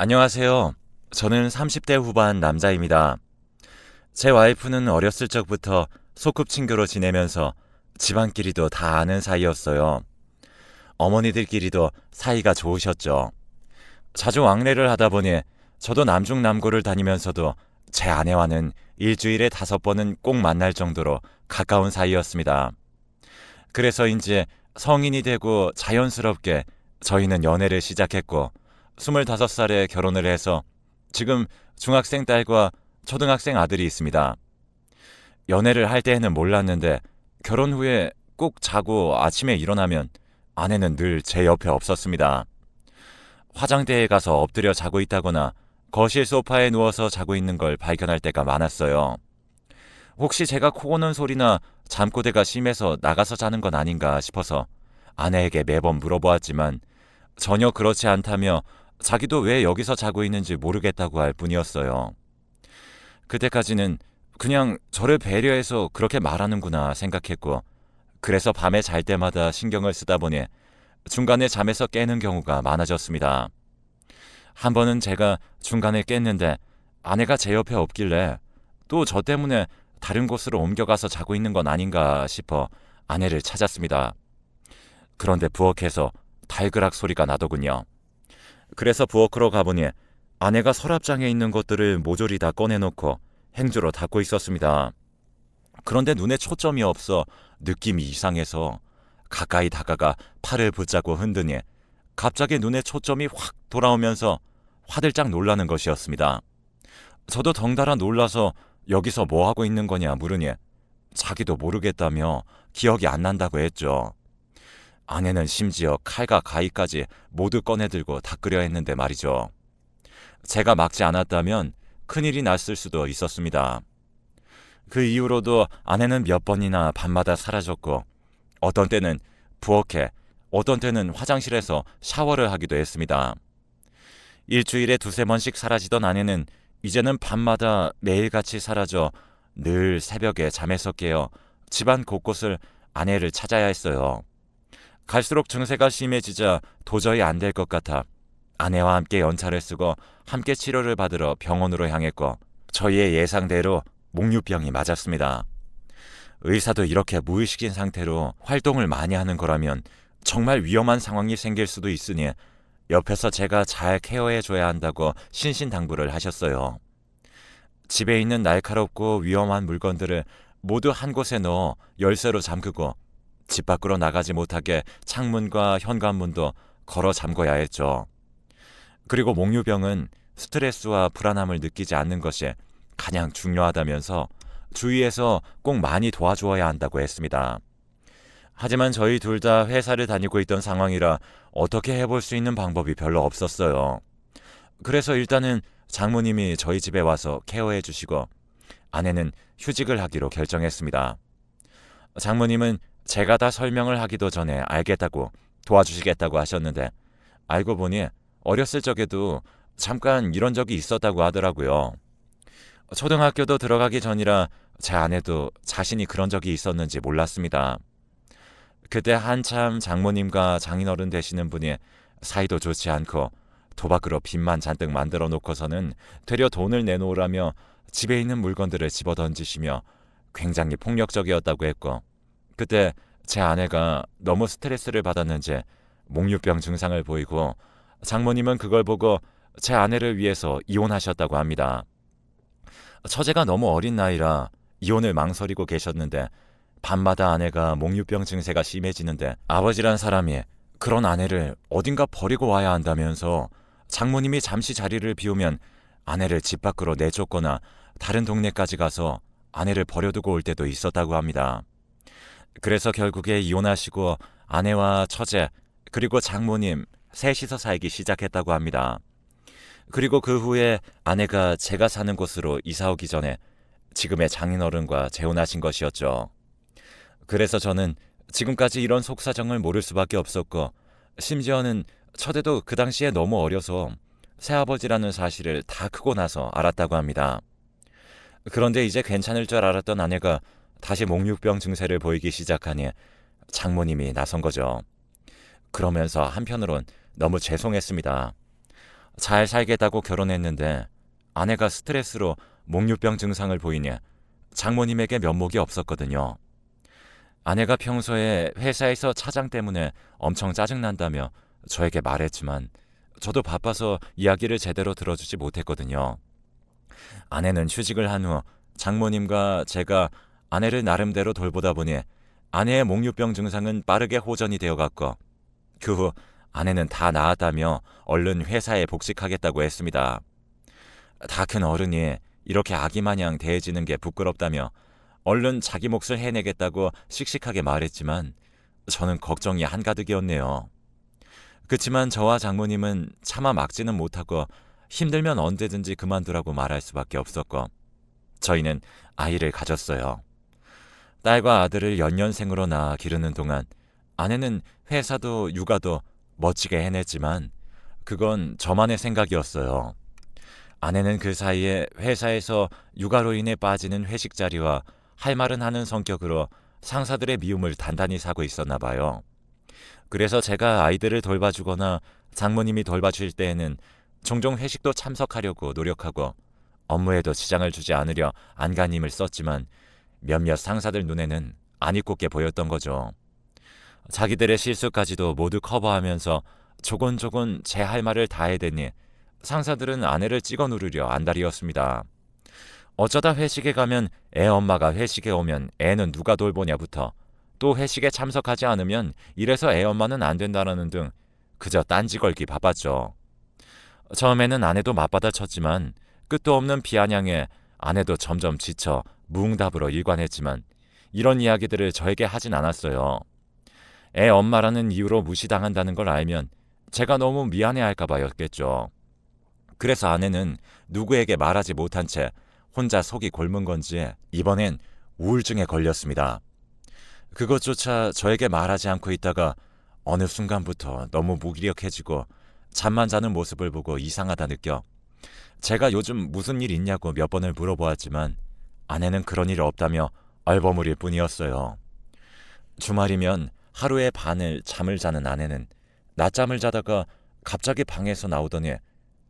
안녕하세요. 저는 30대 후반 남자입니다. 제 와이프는 어렸을 적부터 소꿉친구로 지내면서 집안끼리도 다 아는 사이였어요. 어머니들끼리도 사이가 좋으셨죠. 자주 왕래를 하다 보니 저도 남중남고를 다니면서도 제 아내와는 일주일에 5번은 꼭 만날 정도로 가까운 사이였습니다. 그래서인지 성인이 되고 자연스럽게 저희는 연애를 시작했고 25살에 결혼을 해서 지금 중학생 딸과 초등학생 아들이 있습니다. 연애를 할 때에는 몰랐는데 결혼 후에 꼭 자고 아침에 일어나면 아내는 늘 제 옆에 없었습니다. 화장대에 가서 엎드려 자고 있다거나 거실 소파에 누워서 자고 있는 걸 발견할 때가 많았어요. 혹시 제가 코 고는 소리나 잠꼬대가 심해서 나가서 자는 건 아닌가 싶어서 아내에게 매번 물어보았지만 전혀 그렇지 않다며 자기도 왜 여기서 자고 있는지 모르겠다고 할 뿐이었어요. 그때까지는 그냥 저를 배려해서 그렇게 말하는구나 생각했고, 그래서 밤에 잘 때마다 신경을 쓰다 보니 중간에 잠에서 깨는 경우가 많아졌습니다. 한 번은 제가 중간에 깼는데 아내가 제 옆에 없길래 또 저 때문에 다른 곳으로 옮겨가서 자고 있는 건 아닌가 싶어 아내를 찾았습니다. 그런데 부엌에서 달그락 소리가 나더군요. 그래서 부엌으로 가보니 아내가 서랍장에 있는 것들을 모조리 다 꺼내놓고 행주로 닫고 있었습니다. 그런데 눈에 초점이 없어 느낌이 이상해서 가까이 다가가 팔을 붙잡고 흔드니 갑자기 눈에 초점이 확 돌아오면서 화들짝 놀라는 것이었습니다. 저도 덩달아 놀라서 여기서 뭐 하고 있는 거냐 물으니 자기도 모르겠다며 기억이 안 난다고 했죠. 아내는 심지어 칼과 가위까지 모두 꺼내들고 닦으려 했는데 말이죠. 제가 막지 않았다면 큰일이 났을 수도 있었습니다. 그 이후로도 아내는 몇 번이나 밤마다 사라졌고 어떤 때는 부엌에, 어떤 때는 화장실에서 샤워를 하기도 했습니다. 일주일에 2~3번씩 사라지던 아내는 이제는 밤마다 매일같이 사라져 늘 새벽에 잠에서 깨어 집안 곳곳을 아내를 찾아야 했어요. 갈수록 증세가 심해지자 도저히 안 될 것 같아 아내와 함께 연차를 쓰고 함께 치료를 받으러 병원으로 향했고 저희의 예상대로 목류병이 맞았습니다. 의사도 이렇게 무의식인 상태로 활동을 많이 하는 거라면 정말 위험한 상황이 생길 수도 있으니 옆에서 제가 잘 케어해줘야 한다고 신신당부를 하셨어요. 집에 있는 날카롭고 위험한 물건들을 모두 한 곳에 넣어 열쇠로 잠그고 집 밖으로 나가지 못하게 창문과 현관문도 걸어 잠궈야 했죠. 그리고 목류병은 스트레스와 불안함을 느끼지 않는 것이 가장 중요하다면서 주위에서 꼭 많이 도와주어야 한다고 했습니다. 하지만 저희 둘 다 회사를 다니고 있던 상황이라 어떻게 해볼 수 있는 방법이 별로 없었어요. 그래서 일단은 장모님이 저희 집에 와서 케어해 주시고 아내는 휴직을 하기로 결정했습니다. 장모님은 제가 다 설명을 하기도 전에 알겠다고 도와주시겠다고 하셨는데 알고 보니 어렸을 적에도 잠깐 이런 적이 있었다고 하더라고요. 초등학교도 들어가기 전이라 제 아내도 자신이 그런 적이 있었는지 몰랐습니다. 그때 한참 장모님과 장인어른 되시는 분이 사이도 좋지 않고 도박으로 빚만 잔뜩 만들어 놓고서는 되려 돈을 내놓으라며 집에 있는 물건들을 집어던지시며 굉장히 폭력적이었다고 했고 그때 제 아내가 너무 스트레스를 받았는지 목류병 증상을 보이고 장모님은 그걸 보고 제 아내를 위해서 이혼하셨다고 합니다. 처제가 너무 어린 나이라 이혼을 망설이고 계셨는데 밤마다 아내가 목류병 증세가 심해지는데 아버지란 사람이 그런 아내를 어딘가 버리고 와야 한다면서 장모님이 잠시 자리를 비우면 아내를 집 밖으로 내쫓거나 다른 동네까지 가서 아내를 버려두고 올 때도 있었다고 합니다. 그래서 결국에 이혼하시고 아내와 처제 그리고 장모님 셋이서 살기 시작했다고 합니다. 그리고 그 후에 아내가 제가 사는 곳으로 이사 오기 전에 지금의 장인어른과 재혼하신 것이었죠. 그래서 저는 지금까지 이런 속사정을 모를 수밖에 없었고 심지어는 처제도 그 당시에 너무 어려서 새아버지라는 사실을 다 크고 나서 알았다고 합니다. 그런데 이제 괜찮을 줄 알았던 아내가 다시 목류병 증세를 보이기 시작하니 장모님이 나선 거죠. 그러면서 한편으론 너무 죄송했습니다. 잘 살겠다고 결혼했는데 아내가 스트레스로 목류병 증상을 보이니 장모님에게 면목이 없었거든요. 아내가 평소에 회사에서 차장 때문에 엄청 짜증난다며 저에게 말했지만 저도 바빠서 이야기를 제대로 들어주지 못했거든요. 아내는 휴직을 한 후 장모님과 제가 아내를 나름대로 돌보다 보니 아내의 목류병 증상은 빠르게 호전이 되어갔고 그 후 아내는 다 나았다며 얼른 회사에 복직하겠다고 했습니다. 다 큰 어른이 이렇게 아기마냥 대해지는 게 부끄럽다며 얼른 자기 몫을 해내겠다고 씩씩하게 말했지만 저는 걱정이 한가득이었네요. 그치만 저와 장모님은 차마 막지는 못하고 힘들면 언제든지 그만두라고 말할 수밖에 없었고 저희는 아이를 가졌어요. 딸과 아들을 연년생으로 낳아 기르는 동안 아내는 회사도 육아도 멋지게 해냈지만 그건 저만의 생각이었어요. 아내는 그 사이에 회사에서 육아로 인해 빠지는 회식 자리와 할 말은 하는 성격으로 상사들의 미움을 단단히 사고 있었나 봐요. 그래서 제가 아이들을 돌봐주거나 장모님이 돌봐줄 때에는 종종 회식도 참석하려고 노력하고 업무에도 지장을 주지 않으려 안간힘을 썼지만 몇몇 상사들 눈에는 안 이꼽게 보였던 거죠. 자기들의 실수까지도 모두 커버하면서 조곤조곤 제 할 말을 다 해대니 상사들은 아내를 찍어 누르려 안달이었습니다. 어쩌다 회식에 가면 애 엄마가 회식에 오면 애는 누가 돌보냐부터 또 회식에 참석하지 않으면 이래서 애 엄마는 안 된다라는 등 그저 딴지 걸기 바빴죠. 처음에는 아내도 맞받아 쳤지만 끝도 없는 비아냥에 아내도 점점 지쳐 무응답으로 일관했지만 이런 이야기들을 저에게 하진 않았어요. 애 엄마라는 이유로 무시당한다는 걸 알면 제가 너무 미안해할까봐였겠죠. 그래서 아내는 누구에게 말하지 못한 채 혼자 속이 곪은 건지 이번엔 우울증에 걸렸습니다. 그것조차 저에게 말하지 않고 있다가 어느 순간부터 너무 무기력해지고 잠만 자는 모습을 보고 이상하다 느껴 제가 요즘 무슨 일 있냐고 몇 번을 물어보았지만 아내는 그런 일 없다며 얼버무릴 뿐이었어요. 주말이면 하루의 반을 잠을 자는 아내는 낮잠을 자다가 갑자기 방에서 나오더니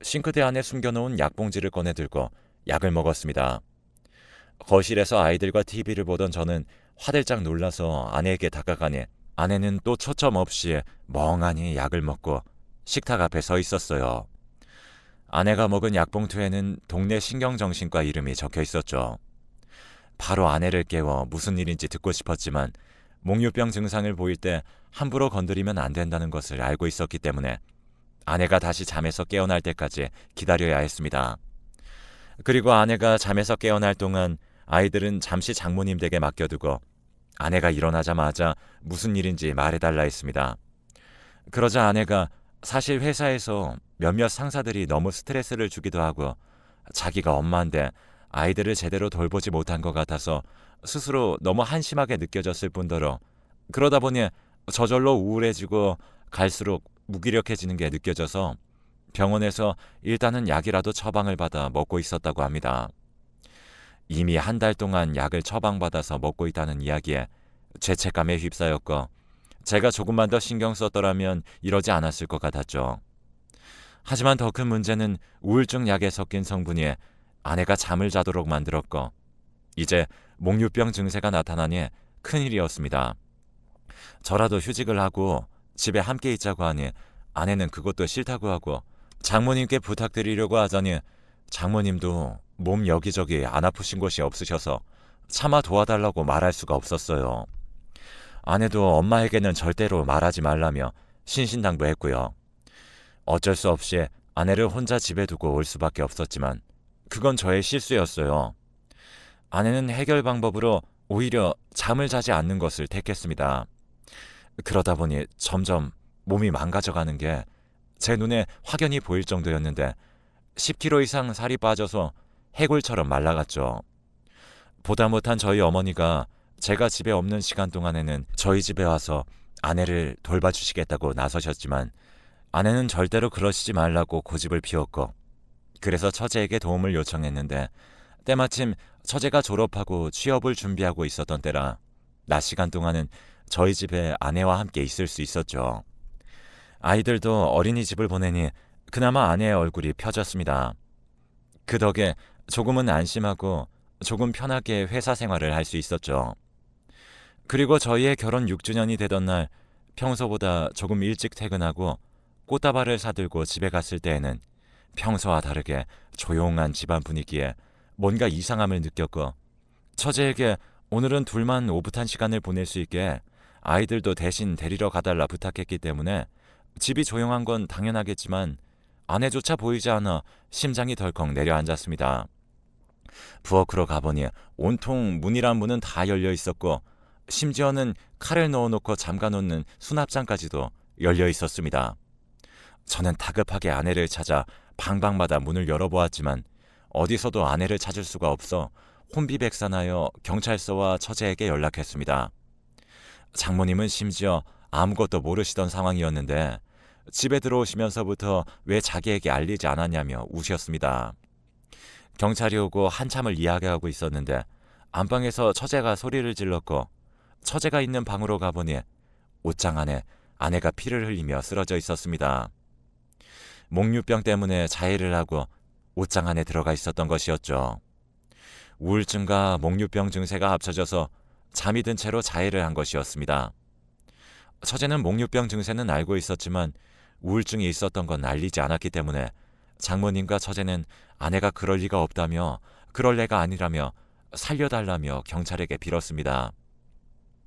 싱크대 안에 숨겨놓은 약봉지를 꺼내 들고 약을 먹었습니다. 거실에서 아이들과 TV를 보던 저는 화들짝 놀라서 아내에게 다가가니 아내는 또 초점 없이 멍하니 약을 먹고 식탁 앞에 서 있었어요. 아내가 먹은 약봉투에는 동네 신경정신과 이름이 적혀 있었죠. 바로 아내를 깨워 무슨 일인지 듣고 싶었지만 목류병 증상을 보일 때 함부로 건드리면 안 된다는 것을 알고 있었기 때문에 아내가 다시 잠에서 깨어날 때까지 기다려야 했습니다. 그리고 아내가 잠에서 깨어날 동안 아이들은 잠시 장모님 댁에 맡겨두고 아내가 일어나자마자 무슨 일인지 말해달라 했습니다. 그러자 아내가 사실 회사에서 몇몇 상사들이 너무 스트레스를 주기도 하고 자기가 엄마인데 아이들을 제대로 돌보지 못한 것 같아서 스스로 너무 한심하게 느껴졌을 뿐더러 그러다 보니 저절로 우울해지고 갈수록 무기력해지는 게 느껴져서 병원에서 일단은 약이라도 처방을 받아 먹고 있었다고 합니다. 이미 한 달 동안 약을 처방받아서 먹고 있다는 이야기에 죄책감에 휩싸였고 제가 조금만 더 신경 썼더라면 이러지 않았을 것 같았죠. 하지만 더 큰 문제는 우울증 약에 섞인 성분이 아내가 잠을 자도록 만들었고 이제 목류병 증세가 나타나니 큰일이었습니다. 저라도 휴직을 하고 집에 함께 있자고 하니 아내는 그것도 싫다고 하고 장모님께 부탁드리려고 하자니 장모님도 몸 여기저기 안 아프신 곳이 없으셔서 차마 도와달라고 말할 수가 없었어요. 아내도 엄마에게는 절대로 말하지 말라며 신신당부했고요. 어쩔 수 없이 아내를 혼자 집에 두고 올 수밖에 없었지만 그건 저의 실수였어요. 아내는 해결 방법으로 오히려 잠을 자지 않는 것을 택했습니다. 그러다 보니 점점 몸이 망가져가는 게 제 눈에 확연히 보일 정도였는데 10kg 이상 살이 빠져서 해골처럼 말라갔죠. 보다 못한 저희 어머니가 제가 집에 없는 시간 동안에는 저희 집에 와서 아내를 돌봐주시겠다고 나서셨지만 아내는 절대로 그러시지 말라고 고집을 피웠고 그래서 처제에게 도움을 요청했는데 때마침 처제가 졸업하고 취업을 준비하고 있었던 때라 낮 시간 동안은 저희 집에 아내와 함께 있을 수 있었죠. 아이들도 어린이집을 보내니 그나마 아내의 얼굴이 펴졌습니다. 그 덕에 조금은 안심하고 조금 편하게 회사 생활을 할 수 있었죠. 그리고 저희의 결혼 6주년이 되던 날 평소보다 조금 일찍 퇴근하고 꽃다발을 사들고 집에 갔을 때에는 평소와 다르게 조용한 집안 분위기에 뭔가 이상함을 느꼈고 처제에게 오늘은 둘만 오붓한 시간을 보낼 수 있게 아이들도 대신 데리러 가달라 부탁했기 때문에 집이 조용한 건 당연하겠지만 아내조차 보이지 않아 심장이 덜컥 내려앉았습니다. 부엌으로 가보니 온통 문이란 문은 다 열려 있었고 심지어는 칼을 넣어놓고 잠가놓는 수납장까지도 열려 있었습니다. 저는 다급하게 아내를 찾아 방방마다 문을 열어보았지만 어디서도 아내를 찾을 수가 없어 혼비백산하여 경찰서와 처제에게 연락했습니다. 장모님은 심지어 아무것도 모르시던 상황이었는데 집에 들어오시면서부터 왜 자기에게 알리지 않았냐며 우셨습니다. 경찰이 오고 한참을 이야기하고 있었는데 안방에서 처제가 소리를 질렀고 처제가 있는 방으로 가보니 옷장 안에 아내가 피를 흘리며 쓰러져 있었습니다. 목류병 때문에 자해를 하고 옷장 안에 들어가 있었던 것이었죠. 우울증과 목류병 증세가 합쳐져서 잠이 든 채로 자해를 한 것이었습니다. 처제는 목류병 증세는 알고 있었지만 우울증이 있었던 건 알리지 않았기 때문에 장모님과 처제는 아내가 그럴 리가 없다며 그럴 애가 아니라며 살려달라며 경찰에게 빌었습니다.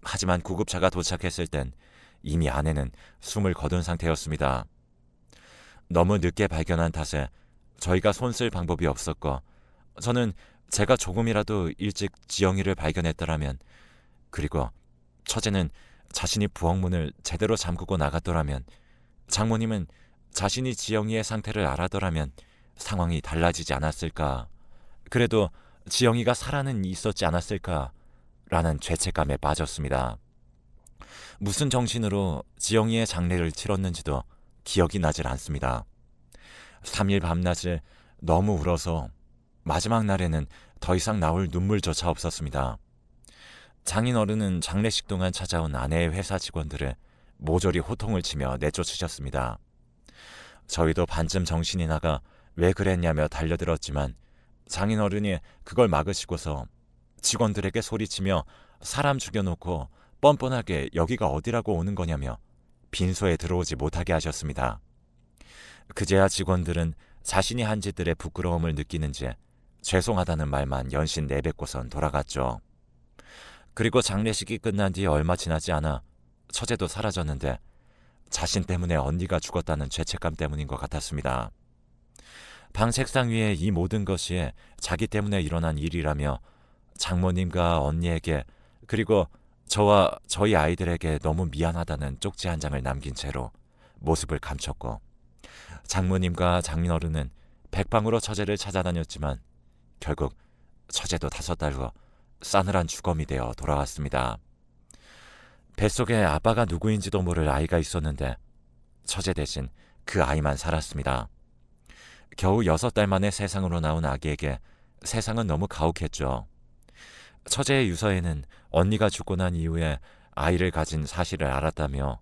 하지만 구급차가 도착했을 땐 이미 아내는 숨을 거둔 상태였습니다. 너무 늦게 발견한 탓에 저희가 손쓸 방법이 없었고 저는 제가 조금이라도 일찍 지영이를 발견했더라면 그리고 처제는 자신이 부엌문을 제대로 잠그고 나갔더라면 장모님은 자신이 지영이의 상태를 알아더라면 상황이 달라지지 않았을까. 그래도 지영이가 살아는 있었지 않았을까 라는 죄책감에 빠졌습니다. 무슨 정신으로 지영이의 장례를 치렀는지도 기억이 나질 않습니다. 3일 밤낮을 너무 울어서 마지막 날에는 더 이상 나올 눈물조차 없었습니다. 장인어른은 장례식 동안 찾아온 아내의 회사 직원들을 모조리 호통을 치며 내쫓으셨습니다. 저희도 반쯤 정신이 나가 왜 그랬냐며 달려들었지만 장인어른이 그걸 막으시고서 직원들에게 소리치며 사람 죽여놓고 뻔뻔하게 여기가 어디라고 오는 거냐며 빈소에 들어오지 못하게 하셨습니다. 그제야 직원들은 자신이 한 짓들의 부끄러움을 느끼는지 죄송하다는 말만 연신 내뱉고선 돌아갔죠. 그리고 장례식이 끝난 뒤 얼마 지나지 않아 처제도 사라졌는데 자신 때문에 언니가 죽었다는 죄책감 때문인 것 같았습니다. 방 책상 위에 이 모든 것이 자기 때문에 일어난 일이라며 장모님과 언니에게 그리고 저와 저희 아이들에게 너무 미안하다는 쪽지 한 장을 남긴 채로 모습을 감췄고 장모님과 장인어른은 백방으로 처제를 찾아다녔지만 결국 처제도 5달 후 싸늘한 주검이 되어 돌아왔습니다. 뱃속에 아빠가 누구인지도 모를 아이가 있었는데 처제 대신 그 아이만 살았습니다. 겨우 6달 만에 세상으로 나온 아기에게 세상은 너무 가혹했죠. 처제의 유서에는 언니가 죽고 난 이후에 아이를 가진 사실을 알았다며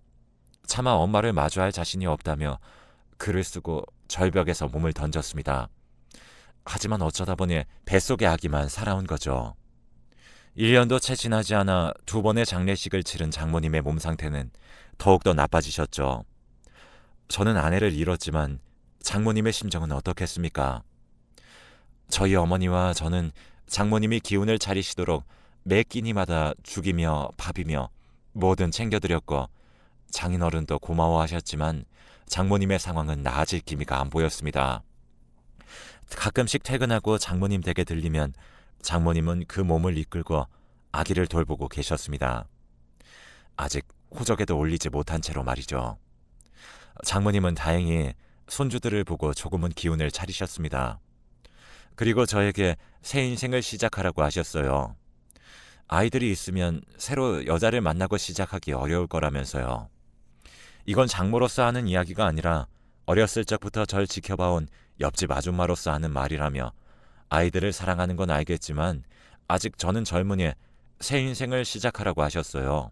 차마 엄마를 마주할 자신이 없다며 글을 쓰고 절벽에서 몸을 던졌습니다. 하지만 어쩌다 보니 뱃속의 아기만 살아온 거죠. 1년도 채 지나지 않아 2번의 장례식을 치른 장모님의 몸 상태는 더욱더 나빠지셨죠. 저는 아내를 잃었지만 장모님의 심정은 어떻겠습니까? 저희 어머니와 저는 장모님이 기운을 차리시도록 매 끼니마다 죽이며 밥이며 뭐든 챙겨드렸고 장인어른도 고마워하셨지만 장모님의 상황은 나아질 기미가 안 보였습니다. 가끔씩 퇴근하고 장모님 댁에 들리면 장모님은 그 몸을 이끌고 아기를 돌보고 계셨습니다. 아직 호적에도 올리지 못한 채로 말이죠. 장모님은 다행히 손주들을 보고 조금은 기운을 차리셨습니다. 그리고 저에게 새 인생을 시작하라고 하셨어요. 아이들이 있으면 새로 여자를 만나고 시작하기 어려울 거라면서요. 이건 장모로서 하는 이야기가 아니라 어렸을 적부터 절 지켜봐온 옆집 아줌마로서 하는 말이라며 아이들을 사랑하는 건 알겠지만 아직 저는 젊으니 새 인생을 시작하라고 하셨어요.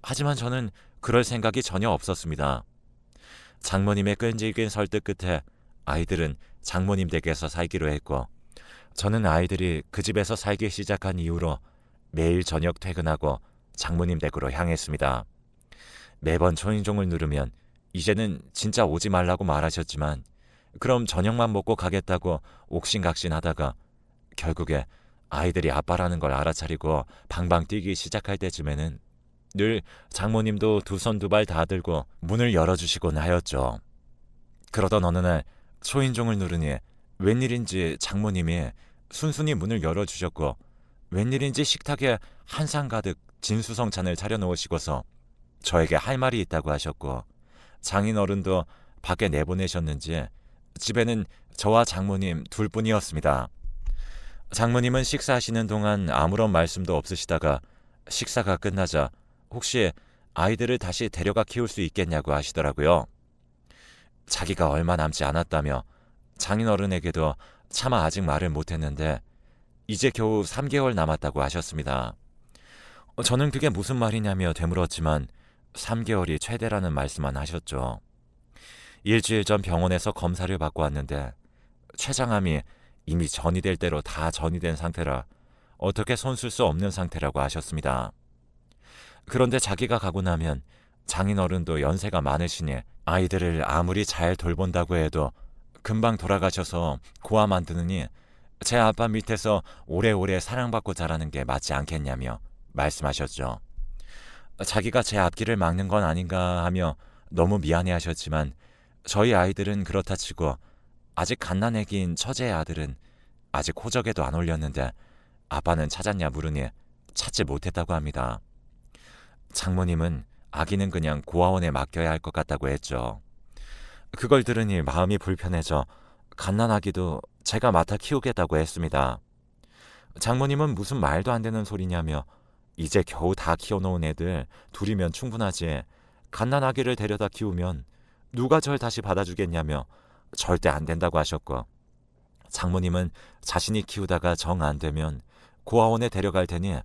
하지만 저는 그럴 생각이 전혀 없었습니다. 장모님의 끈질긴 설득 끝에 아이들은 장모님 댁에서 살기로 했고, 저는 아이들이 그 집에서 살기 시작한 이후로 매일 저녁 퇴근하고 장모님 댁으로 향했습니다. 매번 초인종을 누르면 이제는 진짜 오지 말라고 말하셨지만, 그럼 저녁만 먹고 가겠다고 옥신각신하다가 결국에 아이들이 아빠라는 걸 알아차리고 방방 뛰기 시작할 때쯤에는 늘 장모님도 두 손 두 발 다 들고 문을 열어주시곤 하였죠. 그러던 어느 날 초인종을 누르니 웬일인지 장모님이 순순히 문을 열어주셨고, 웬일인지 식탁에 한 상 가득 진수성찬을 차려놓으시고서 저에게 할 말이 있다고 하셨고, 장인어른도 밖에 내보내셨는지 집에는 저와 장모님 둘뿐이었습니다. 장모님은 식사하시는 동안 아무런 말씀도 없으시다가 식사가 끝나자 혹시 아이들을 다시 데려가 키울 수 있겠냐고 하시더라고요. 자기가 얼마 남지 않았다며 장인어른에게도 차마 아직 말을 못했는데 이제 겨우 3개월 남았다고 하셨습니다. 저는 그게 무슨 말이냐며 되물었지만 3개월이 최대라는 말씀만 하셨죠. 일주일 전 병원에서 검사를 받고 왔는데 췌장암이 이미 전이될 대로 다 전이된 상태라 어떻게 손쓸 수 없는 상태라고 하셨습니다. 그런데 자기가 가고 나면 장인어른도 연세가 많으시니 아이들을 아무리 잘 돌본다고 해도 금방 돌아가셔서 고아 만드느니 제 아빠 밑에서 오래오래 사랑받고 자라는 게 맞지 않겠냐며 말씀하셨죠. 자기가 제 앞길을 막는 건 아닌가 하며 너무 미안해하셨지만 저희 아이들은 그렇다 치고 아직 갓난애기인 처제의 아들은 아직 호적에도 안 올렸는데 아빠는 찾았냐 물으니 찾지 못했다고 합니다. 장모님은 아기는 그냥 고아원에 맡겨야 할 것 같다고 했죠. 그걸 들으니 마음이 불편해져 갓난아기도 제가 맡아 키우겠다고 했습니다. 장모님은 무슨 말도 안 되는 소리냐며 이제 겨우 다 키워놓은 애들 둘이면 충분하지 갓난아기를 데려다 키우면 누가 절 다시 받아주겠냐며 절대 안 된다고 하셨고, 장모님은 자신이 키우다가 정 안 되면 고아원에 데려갈 테니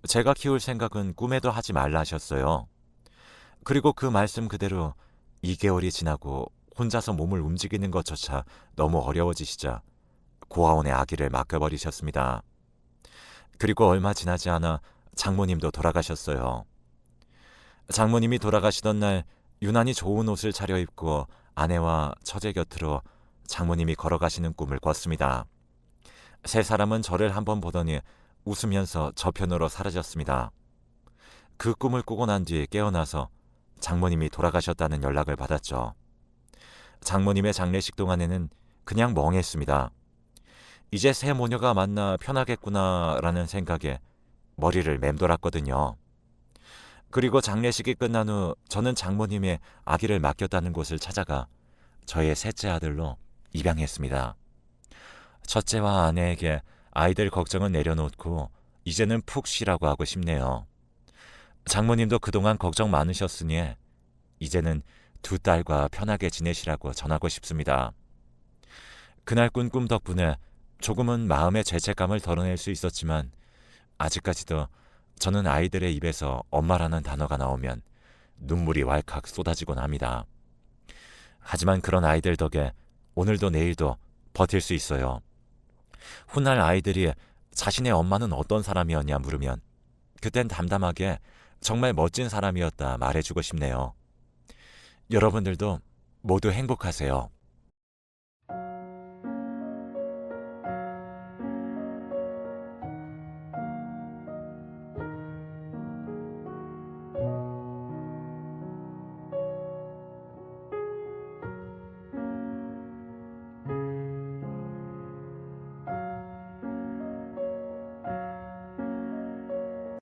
제가 키울 생각은 꿈에도 하지 말라 하셨어요. 그리고 그 말씀 그대로 2개월이 지나고 혼자서 몸을 움직이는 것조차 너무 어려워지시자 고아원에 아기를 맡겨버리셨습니다. 그리고 얼마 지나지 않아 장모님도 돌아가셨어요. 장모님이 돌아가시던 날 유난히 좋은 옷을 차려입고 아내와 처제 곁으로 장모님이 걸어가시는 꿈을 꿨습니다. 세 사람은 저를 한번 보더니 웃으면서 저편으로 사라졌습니다. 그 꿈을 꾸고 난 뒤에 깨어나서 장모님이 돌아가셨다는 연락을 받았죠. 장모님의 장례식 동안에는 그냥 멍했습니다. 이제 새 모녀가 만나 편하겠구나라는 생각에 머리를 맴돌았거든요. 그리고 장례식이 끝난 후 저는 장모님의 아기를 맡겼다는 곳을 찾아가 저의 셋째 아들로 입양했습니다. 첫째와 아내에게 아이들 걱정은 내려놓고 이제는 푹 쉬라고 하고 싶네요. 장모님도 그동안 걱정 많으셨으니 이제는 두 딸과 편하게 지내시라고 전하고 싶습니다. 그날 꾼 꿈 덕분에 조금은 마음의 죄책감을 덜어낼 수 있었지만 아직까지도 저는 아이들의 입에서 엄마라는 단어가 나오면 눈물이 왈칵 쏟아지곤 합니다. 하지만 그런 아이들 덕에 오늘도 내일도 버틸 수 있어요. 훗날 아이들이 자신의 엄마는 어떤 사람이었냐 물으면 그땐 담담하게 정말 멋진 사람이었다 말해주고 싶네요. 여러분들도 모두 행복하세요.